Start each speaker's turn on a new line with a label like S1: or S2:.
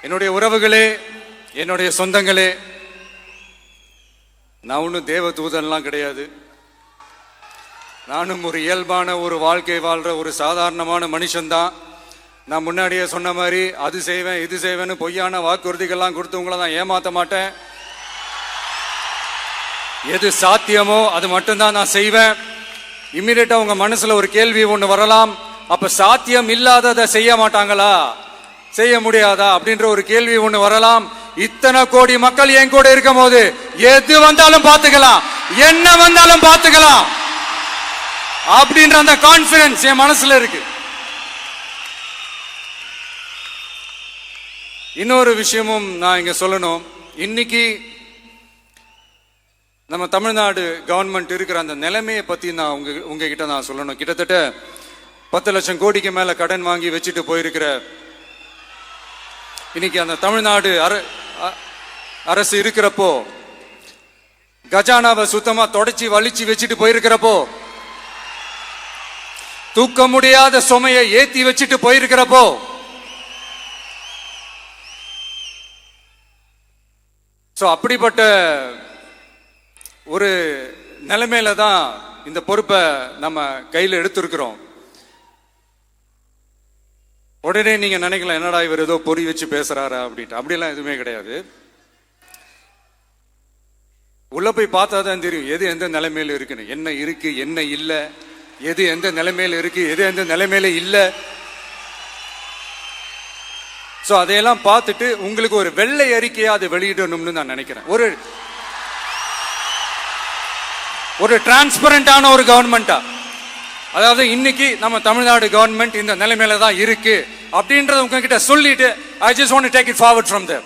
S1: என்னுடைய உறவுகளே, என்னுடைய சொந்தங்களே, நான் ஒன்றும் தேவ தூதன்லாம் கிடையாது. நானும் ஒரு இயல்பான ஒரு வாழ்க்கை வாழ்ற ஒரு சாதாரணமான மனுஷன்தான். நான் முன்னாடியே சொன்ன மாதிரி அது செய்வேன் இது செய்வேன்னு பொய்யான வாக்குறுதிகள்லாம் கொடுத்தவங்கள நான் ஏமாற்ற மாட்டேன். எது சாத்தியமோ அது மட்டும்தான் நான் செய்வேன். இம்மிடியட்டா உங்க மனசுல ஒரு கேள்வி ஒன்று வரலாம், அப்ப சாத்தியம் இல்லாததை செய்ய மாட்டாங்களா, செய்ய முடியாதா அப்படின்ற ஒரு கேள்வி ஒன்று வரலாம். இத்தனை கோடி மக்கள் என் கூட இருக்கும் போது எது வந்தாலும் பார்த்துக்கலாம், என்ன வந்தாலும் பார்த்துக்கலாம் அப்படின்ற அந்த கான்பிடன்ஸ் என் மனசுல இருக்கு. இன்னொரு விஷயமும் நான் இங்க சொல்லணும். இன்னைக்கு நம்ம தமிழ்நாடு கவர்மெண்ட் இருக்கிற அந்த நிலைமையை பத்தி நான் உங்ககிட்ட நான் சொல்லணும். கிட்டத்தட்ட 10 லட்சம் கோடிக்கு மேல கடன் வாங்கி வச்சுட்டு போயிருக்கிற இன்னைக்கு அந்த தமிழ்நாடு அரசு இருக்கிறப்போ, கஜானாவை சுத்தமா தொடச்சி வலிச்சு வச்சுட்டு போயிருக்கிறப்போ, தூக்க முடியாத சுமையை ஏத்தி வச்சுட்டு போயிருக்கிறப்போ, அப்படிப்பட்ட ஒரு நிலைமையில தான் இந்த பொறுப்பை நம்ம கையில் எடுத்திருக்கிறோம். உடனே நீங்க நினைக்கலாம், என்னடா இவர் ஏதோ பொறி வச்சு பேசுறாரா அப்படின்ட்டு. அப்படிலாம் எதுவுமே கிடையாது. உள்ள போய் பார்த்தா தான் தெரியும் எது எந்த நிலைமையில இருக்குன்னு, என்ன இருக்கு என்ன இல்லை, எது எந்த நிலைமையில இருக்கு எது எந்த நிலைமையில இல்லை. அதையெல்லாம் பார்த்துட்டு உங்களுக்கு ஒரு வெள்ளை அறிக்கையா அதை வெளியிடணும்னு நான் நினைக்கிறேன். ஒரு டிரான்ஸ்பரண்டான ஒரு கவர்மெண்டா, அதாவது இன்னைக்கு நம்ம தமிழ்நாடு கவர்மெண்ட் இந்த நிலைமையில தான் இருக்கு அப்படின்றத உங்ககிட்ட சொல்லிட்டு I just want to take it forward from there.